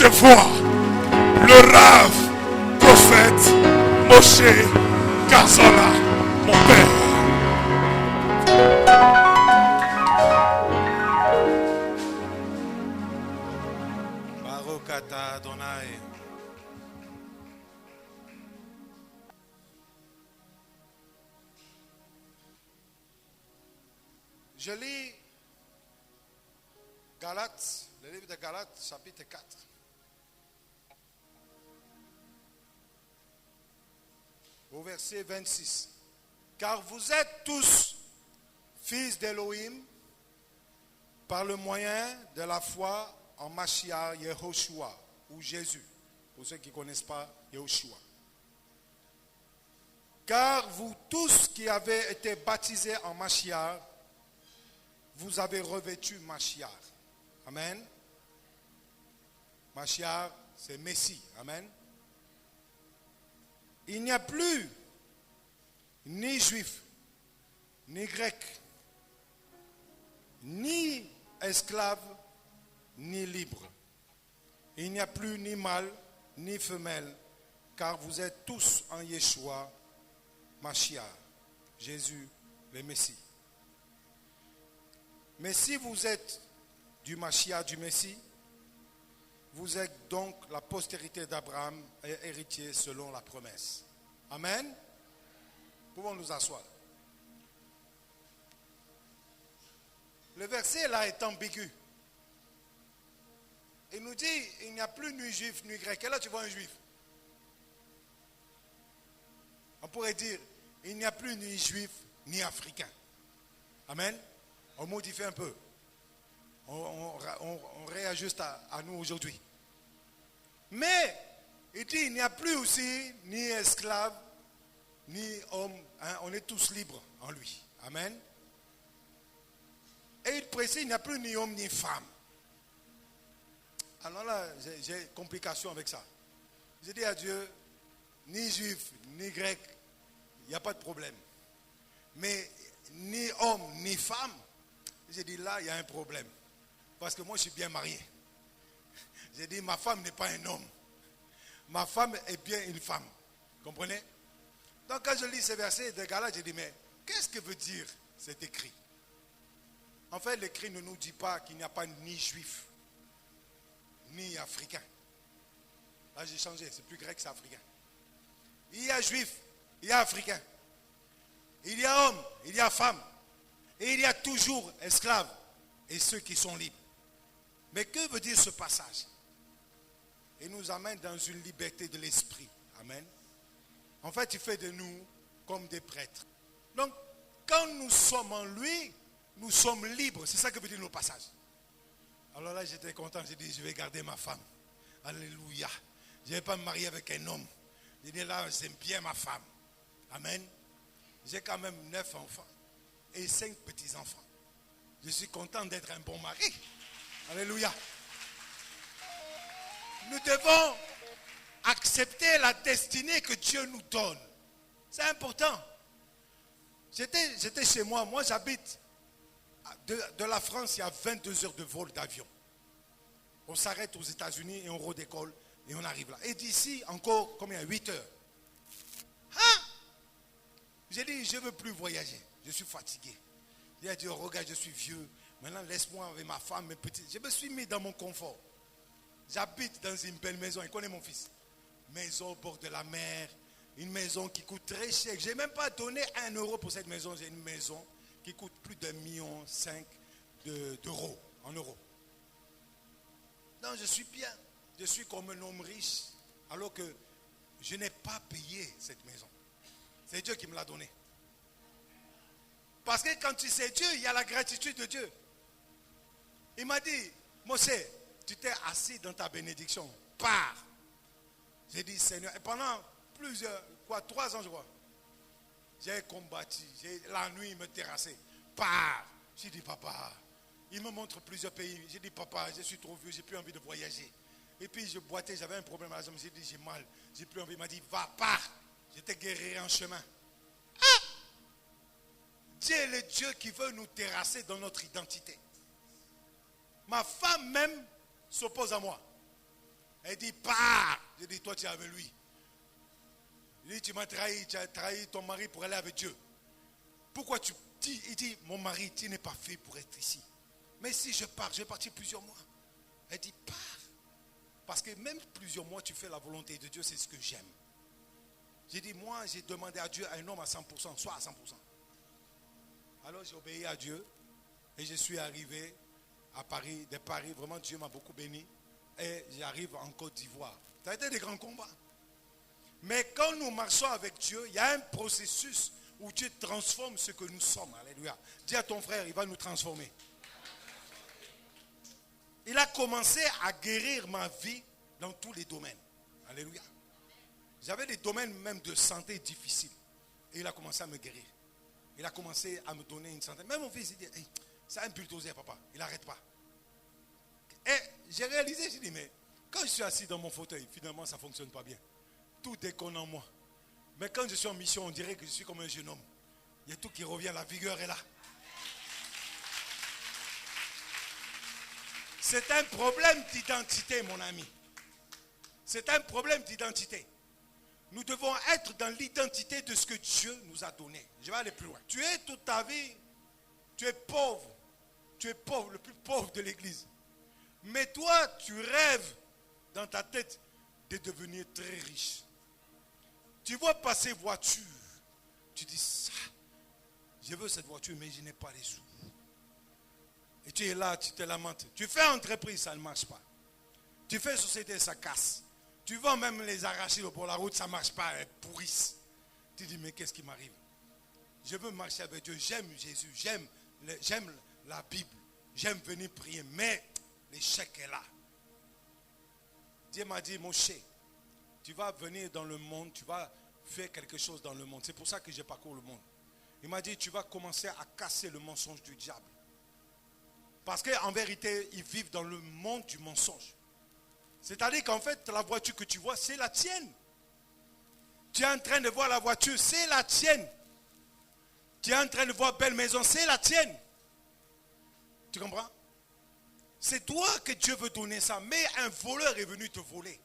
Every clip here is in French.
recevoir le Rav, prophète Moshe Kazola, mon père. Barokata Adonai. Je lis Galates, le livre de Galates, chapitre 4. Au verset 26. Car vous êtes tous fils d'Élohim par le moyen de la foi en Mashiach Yehoshua, ou Jésus, pour ceux qui ne connaissent pas Yehoshua. Car vous tous qui avez été baptisés en Mashiach, vous avez revêtu Mashiach. Amen. Mashiach, c'est Messie. Amen. Il n'y a plus ni juif, ni grec, ni esclave, ni libre. Il n'y a plus ni mâle, ni femelle, car vous êtes tous en Yeshua, Mashiach, Jésus, le Messie. Mais si vous êtes du Mashiach, du Messie, vous êtes donc la postérité d'Abraham et héritier selon la promesse. Amen. Pouvons nous asseoir. Le verset là est ambigu. Il nous dit, il n'y a plus ni juif ni grec. Et là tu vois un juif. On pourrait dire, il n'y a plus ni juif ni africain. Amen. On modifie un peu. On réajuste à nous aujourd'hui. Mais, il dit, il n'y a plus aussi ni esclave, ni homme. Hein, on est tous libres en lui. Amen. Et il précise, il n'y a plus ni homme ni femme. Alors là, j'ai complication avec ça. J'ai dit à Dieu, ni juif, ni grec, il n'y a pas de problème. Mais ni homme, ni femme, j'ai dit là, il y a un problème. Parce que moi, je suis bien marié. J'ai dit, ma femme n'est pas un homme. Ma femme est bien une femme. Comprenez? Donc, quand je lis ces versets de Galates, j'ai dit, mais qu'est-ce que veut dire cet écrit? En fait, l'écrit ne nous dit pas qu'il n'y a pas ni juif, ni africain. Là, j'ai changé. C'est plus grec, c'est africain. Il y a juif, il y a africain. Il y a homme, il y a femme. Et il y a toujours esclaves et ceux qui sont libres. Mais que veut dire ce passage? Il nous amène dans une liberté de l'esprit. Amen. En fait, il fait de nous comme des prêtres. Donc, quand nous sommes en lui, nous sommes libres. C'est ça que veut dire le passage. Alors là, j'étais content. J'ai dit, je vais garder ma femme. Alléluia. Je ne vais pas me marier avec un homme. J'ai dit, là, j'aime bien ma femme. Amen. J'ai quand même 9 enfants. Et 5 petits-enfants. Je suis content d'être un bon mari. Alléluia. Nous devons accepter la destinée que Dieu nous donne. C'est important. J'étais chez moi. Moi, j'habite de la France, il y a 22 heures de vol d'avion. On s'arrête aux États-Unis et on redécolle et on arrive là. Et d'ici, encore, combien? 8 heures. Hein? J'ai dit, je ne veux plus voyager. Je suis fatigué. J'ai dit, regarde, je suis vieux. Maintenant, laisse-moi avec ma femme, mes petits. Je me suis mis dans mon confort. J'habite dans une belle maison. Il connaît mon fils. Maison au bord de la mer. Une maison qui coûte très cher. Je n'ai même pas donné 1 euro pour cette maison. J'ai une maison qui coûte plus d'1,5 million d'euros. En euros. Non, je suis bien. Je suis comme un homme riche. Alors que je n'ai pas payé cette maison. C'est Dieu qui me l'a donné. Parce que quand tu sais Dieu, il y a la gratitude de Dieu. Il m'a dit, Moshe, tu t'es assis dans ta bénédiction. Pars. J'ai dit, Seigneur, et pendant 3 ans, je crois, j'ai combattu. La nuit, il me terrassait. Pars. J'ai dit, papa, il me montre plusieurs pays. J'ai dit, papa, je suis trop vieux, j'ai plus envie de voyager. Et puis, je boitais, j'avais un problème à la jambe. J'ai dit, j'ai mal, j'ai plus envie. Il m'a dit, va, pars. J'étais guéri en chemin. Ah! Dieu est le Dieu qui veut nous terrasser dans notre identité. Ma femme même s'oppose à moi. Elle dit, pars. Je dis, toi tu es avec lui. Il dit, tu m'as trahi, tu as trahi ton mari pour aller avec Dieu. Pourquoi tu dis, il dit, mon mari, tu n'es pas fait pour être ici. Mais si je pars, je vais partir plusieurs mois. Elle dit, pars. Parce que même plusieurs mois, tu fais la volonté de Dieu, c'est ce que j'aime. J'ai dit, moi, j'ai demandé à Dieu un homme à 100%, soit à 100%. Alors j'ai obéi à Dieu et je suis arrivé à Paris, de Paris, vraiment Dieu m'a beaucoup béni. Et j'arrive en Côte d'Ivoire. Ça a été des grands combats. Mais quand nous marchons avec Dieu, il y a un processus où Dieu transforme ce que nous sommes. Alléluia. Dis à ton frère, il va nous transformer. Il a commencé à guérir ma vie dans tous les domaines. Alléluia. J'avais des domaines même de santé difficiles. Et il a commencé à me guérir. Il a commencé à me donner une santé. Même mon fils, il dit, hey, c'est un bulldozer, papa. Il n'arrête pas. Et j'ai réalisé, j'ai dit, mais quand je suis assis dans mon fauteuil, finalement, ça ne fonctionne pas bien. Tout déconne en moi. Mais quand je suis en mission, on dirait que je suis comme un jeune homme. Il y a tout qui revient, la vigueur est là. C'est un problème d'identité, mon ami. C'est un problème d'identité. Nous devons être dans l'identité de ce que Dieu nous a donné. Je vais aller plus loin. Tu es toute ta vie, tu es pauvre. Tu es pauvre, le plus pauvre de l'église. Mais toi, tu rêves dans ta tête de devenir très riche. Tu vois passer voiture. Tu dis ça. Je veux cette voiture, mais je n'ai pas les sous. Et tu es là, tu te lamentes. Tu fais entreprise, ça ne marche pas. Tu fais société, ça casse. Tu vas même les arracher pour la route, ça ne marche pas, elles pourrissent. Tu dis, mais qu'est-ce qui m'arrive? Je veux marcher avec Dieu, j'aime Jésus, j'aime la Bible, j'aime venir prier, mais l'échec est là. Dieu m'a dit, mon cher, tu vas venir dans le monde, tu vas faire quelque chose dans le monde. C'est pour ça que je parcours le monde. Il m'a dit, tu vas commencer à casser le mensonge du diable. Parce qu'en vérité, ils vivent dans le monde du mensonge. C'est-à-dire qu'en fait, la voiture que tu vois, c'est la tienne. Tu es en train de voir la voiture, c'est la tienne. Tu es en train de voir belle maison, c'est la tienne. Tu comprends? C'est toi que Dieu veut donner ça. Mais un voleur est venu te voler.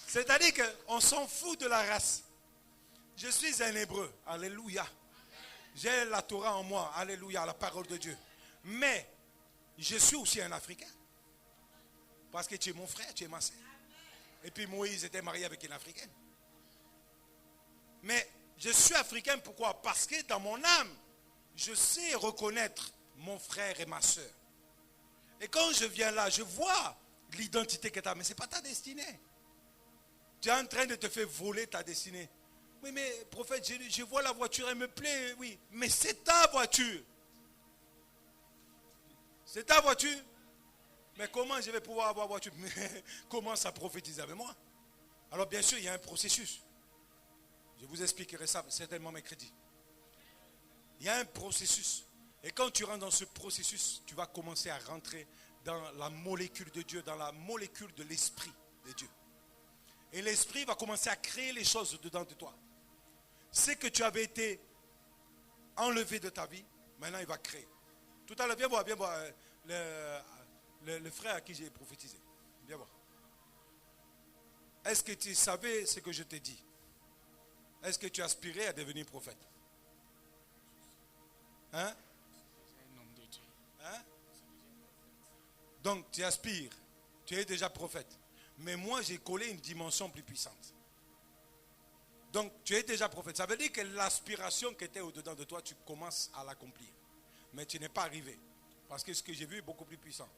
C'est-à-dire qu'on s'en fout de la race. Je suis un hébreu. Alléluia. J'ai la Torah en moi. Alléluia, la parole de Dieu. Mais je suis aussi un Africain. Parce que tu es mon frère, tu es ma sœur. Et puis Moïse était marié avec une Africaine. Mais je suis africain, pourquoi? Parce que dans mon âme, je sais reconnaître mon frère et ma sœur. Et quand je viens là, je vois l'identité que tu as. Mais ce n'est pas ta destinée. Tu es en train de te faire voler ta destinée. Oui, mais prophète, je vois la voiture, elle me plaît, oui. Mais c'est ta voiture. C'est ta voiture. Mais comment je vais pouvoir avoir voiture? Mais commence à prophétiser avec moi. Alors bien sûr, il y a un processus. Je vous expliquerai ça certainement mercredi. Il y a un processus. Et quand tu rentres dans ce processus, tu vas commencer à rentrer dans la molécule de Dieu, dans la molécule de l'esprit de Dieu. Et l'esprit va commencer à créer les choses dedans de toi. Ce que tu avais été enlevé de ta vie, maintenant il va créer. Tout à l'heure, viens voir le frère à qui j'ai prophétisé. Viens voir. Est-ce que tu savais ce que je t'ai dit? Est-ce que tu aspirais à devenir prophète? Hein? Hein? Donc tu aspires, tu es déjà prophète. Mais moi j'ai collé une dimension plus puissante. Donc tu es déjà prophète. Ça veut dire que l'aspiration qui était au-dedans de toi, tu commences à l'accomplir. Mais tu n'es pas arrivé. Parce que ce que j'ai vu est beaucoup plus puissant.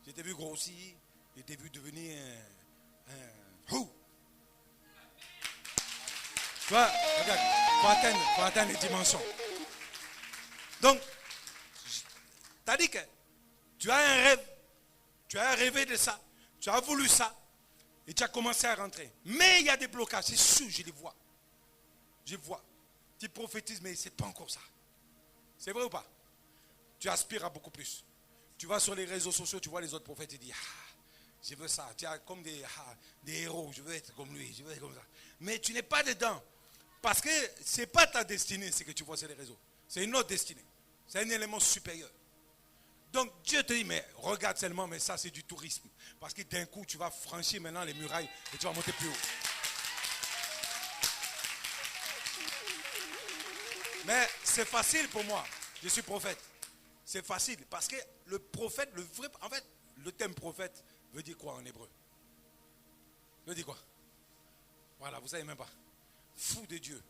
J'ai t'ai vu grossir, j'ai t'ai vu devenir un tu vois, regarde, il faut atteindre les dimensions. Donc, tu as dit que tu as un rêve, tu as rêvé de ça, tu as voulu ça, et tu as commencé à rentrer. Mais il y a des blocages, c'est sûr, je les vois. Je vois. Tu prophétises, mais ce n'est pas encore ça. C'est vrai ou pas? Tu aspires à beaucoup plus. Tu vas sur les réseaux sociaux, tu vois les autres prophètes, tu dis, je veux ça. Tu as comme des héros, je veux être comme lui, je veux être comme ça. Mais tu n'es pas dedans. Parce que ce n'est pas ta destinée, ce que tu vois sur les réseaux. C'est une autre destinée. C'est un élément supérieur. Donc Dieu te dit, mais regarde seulement, mais ça c'est du tourisme. Parce que d'un coup, tu vas franchir maintenant les murailles et tu vas monter plus haut. Mais c'est facile pour moi. Je suis prophète. C'est facile parce que le prophète, en fait, le terme prophète veut dire quoi en hébreu? Veut dire quoi? Voilà, vous savez même pas. Fou de Dieu.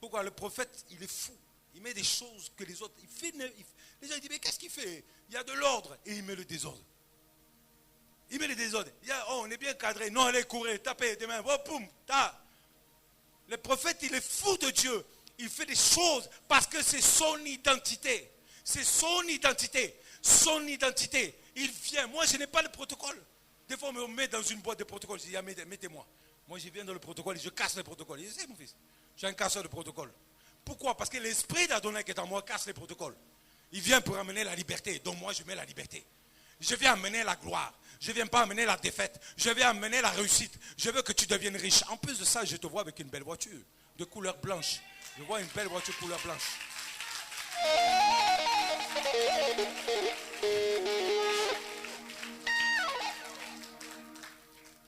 Pourquoi? Le prophète, il est fou. Il met des choses que les autres... les gens disent, mais qu'est-ce qu'il fait? Il y a de l'ordre et il met le désordre. Il met le désordre. On est bien cadré. Non, allez, courez, tapez des mains. Oh, poum, ta. Le prophète, il est fou de Dieu. Il fait des choses parce que c'est son identité. C'est son identité. Son identité. Il vient. Moi, je n'ai pas le protocole. Des fois, on me met dans une boîte de protocole. Je dis, mettez-moi. Moi, je viens dans le protocole et je casse le protocole. Je sais, mon fils, je suis un casseur de protocole. Pourquoi? Parce que l'esprit d'Adonai qui est en moi casse les protocoles. Il vient pour amener la liberté. Donc moi, je mets la liberté. Je viens amener la gloire. Je ne viens pas amener la défaite. Je viens amener la réussite. Je veux que tu deviennes riche. En plus de ça, je te vois avec une belle voiture de couleur blanche. Je vois une belle voiture couleur blanche.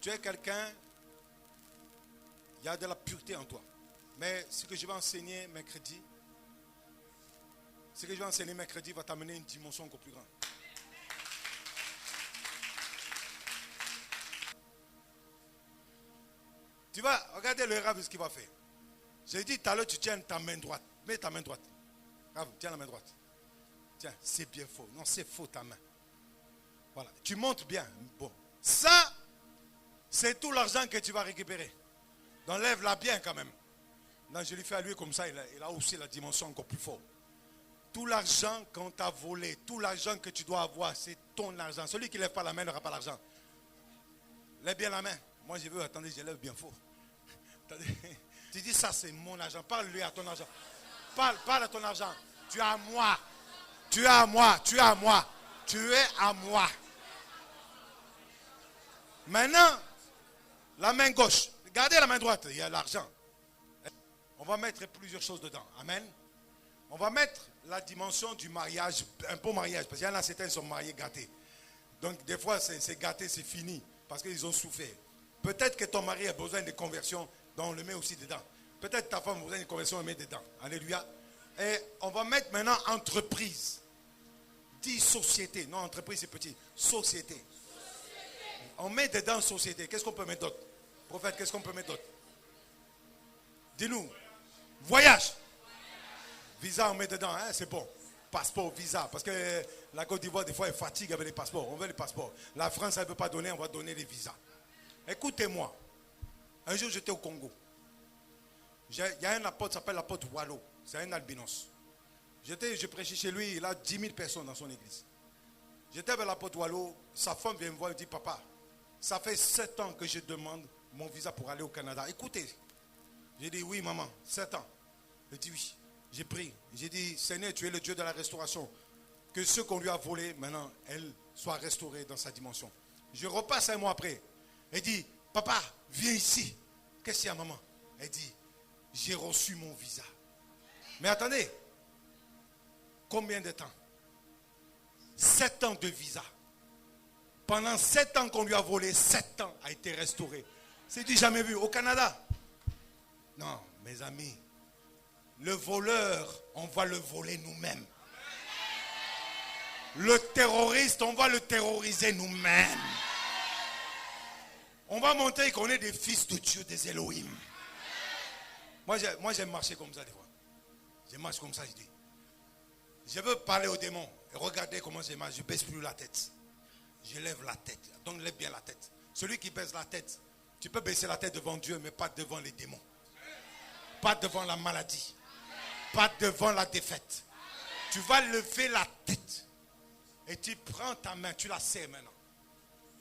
Tu es quelqu'un, il y a de la pureté en toi. Mais ce que je vais enseigner mercredi, va t'amener une dimension encore plus grande. Tu vas regarder le rêve, ce qu'il va faire. J'ai dit tout à l'heure, tu tiens ta main droite. Mets ta main droite. Rave, tiens la main droite. Tiens, c'est bien faux. Non, c'est faux ta main. Voilà. Tu montes bien. Bon. Ça, c'est tout l'argent que tu vas récupérer. Donc lève-la bien quand même. Non, je lui fais à lui comme ça, il a aussi la dimension encore plus forte. Tout l'argent qu'on t'a volé, tout l'argent que tu dois avoir, c'est ton argent. Celui qui ne lève pas la main n'aura pas l'argent. Lève bien la main. Moi, je veux, attendez, je lève bien fort. Attendez. Tu dis, ça, c'est mon argent. Parle-lui à ton argent. Parle à ton argent. Tu es à moi. Tu es à moi. Tu es à moi. Tu es à moi. Maintenant, la main gauche. Gardez la main droite. Il y a l'argent. On va mettre plusieurs choses dedans. Amen. On va mettre la dimension du mariage, un beau mariage. Parce qu'il y en a certains qui sont mariés gâtés. Donc, des fois, c'est gâté, c'est fini. Parce qu'ils ont souffert. Peut-être que ton mari a besoin de conversion. Donc, on le met aussi dedans. Peut-être ta femme a besoin de conversion, on le met dedans. Alléluia. Et on va mettre maintenant entreprise. Dis société. Non, entreprise, c'est petit. Société. On met dedans société. Qu'est-ce qu'on peut mettre d'autre? Prophète, qu'est-ce qu'on peut mettre d'autre? Dis-nous. Voyage. Visa, on met dedans, hein, c'est bon. Passeport, visa. Parce que la Côte d'Ivoire, des fois, elle fatigue avec les passeports. On veut les passeports. La France, elle ne veut pas donner, on va donner les visas. Écoutez-moi. Un jour, j'étais au Congo. Il y a un apôtre qui s'appelle l'apôtre Wallo. C'est un albinos. Je prêchais chez lui, il a 10 000 personnes dans son église. J'étais avec l'apôtre Wallo. Sa femme vient me voir et dit, papa, ça fait 7 ans que je demande mon visa pour aller au Canada. Écoutez. J'ai dit, oui, maman, 7 ans. Elle dit, oui. J'ai prié. J'ai dit, Seigneur, tu es le Dieu de la restauration. Que ce qu'on lui a volé, maintenant, elle soit restaurée dans sa dimension. Je repasse un mois après. Elle dit, papa, viens ici. Qu'est-ce qu'il y a, maman? Elle dit, j'ai reçu mon visa. Mais attendez. Combien de temps? 7 ans de visa. Pendant 7 ans qu'on lui a volé, 7 ans a été restauré. C'est du jamais vu. Au Canada. Non, mes amis. Le voleur, on va le voler nous-mêmes. Le terroriste, on va le terroriser nous-mêmes. On va montrer qu'on est des fils de Dieu, des Elohim. Moi, j'aime marcher comme ça des fois. Je marche comme ça, je dis. Je veux parler aux démons. Et regardez comment je marche. Je ne baisse plus la tête. Je lève la tête. Donc lève bien la tête. Celui qui baisse la tête, tu peux baisser la tête devant Dieu, mais pas devant les démons. Pas devant la maladie. Pas devant la défaite. Tu vas lever la tête. Et tu prends ta main, tu la serres maintenant.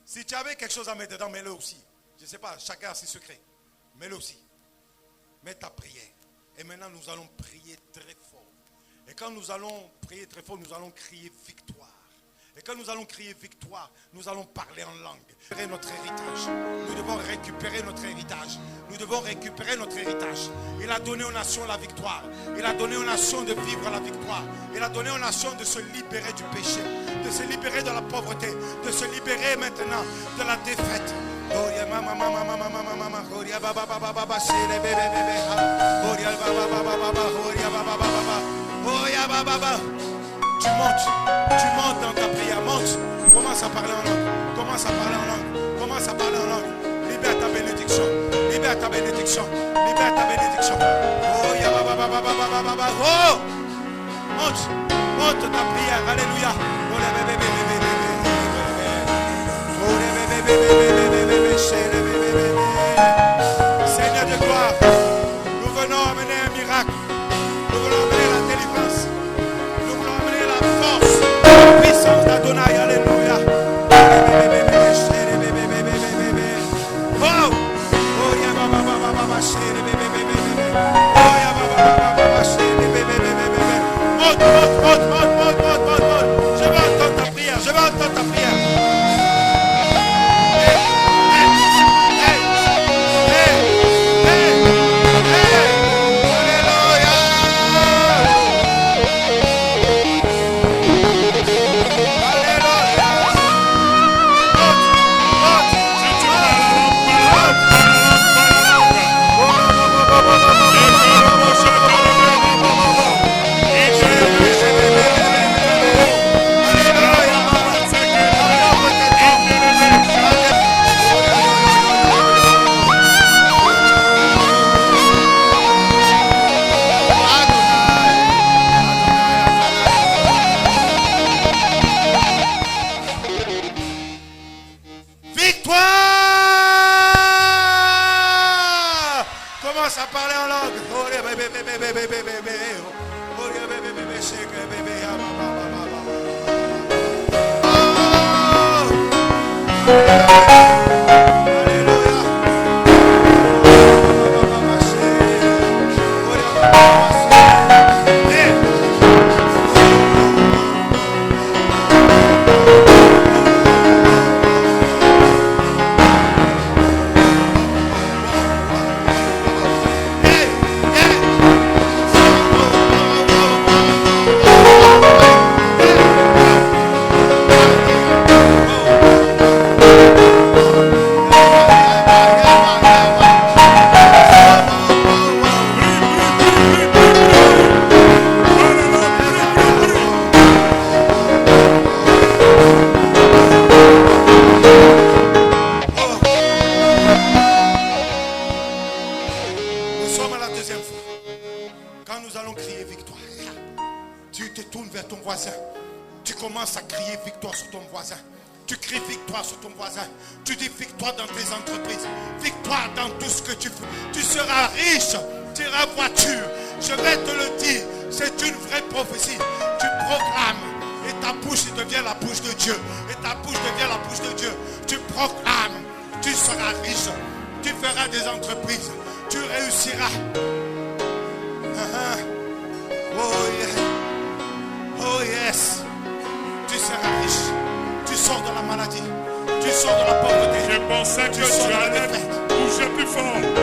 Si tu avais quelque chose à mettre dedans, mets-le aussi. Je ne sais pas, chacun a ses secrets. Mets-le aussi. Mets ta prière. Et maintenant, nous allons prier très fort. Et quand nous allons prier très fort, nous allons crier victoire. Et quand nous allons crier victoire, nous allons parler en langue. Récupérer notre héritage. Nous devons récupérer notre héritage. Nous devons récupérer notre héritage. Il a donné aux nations la victoire. Il a donné aux nations de vivre la victoire. Il a donné aux nations de se libérer du péché, de se libérer de la pauvreté, de se libérer maintenant de la défaite. Tu montes dans ta prière, monte. Commence à parler en langue. Commence à parler en langue. Commence à parler en langue. Libère ta bénédiction. Libère ta bénédiction. Libère ta bénédiction. Oh, ya ba ba ba ba ba ba ba ba. Oh, monte, monte ta prière. Alléluia. Oh, les bébés, bébés, bébés, oh, les bébés, bébés, bébés, bébés, Seigneur de gloire, nous venons amener un miracle. Nous venons amener la délivrance. Nous venons amener la force, la puissance d'Adonai. Alléluia. Je vais entendre ta prière. Je vais entendre ta prière. Commence à parler en langue. Je pensais que tu allais bouger plus fort.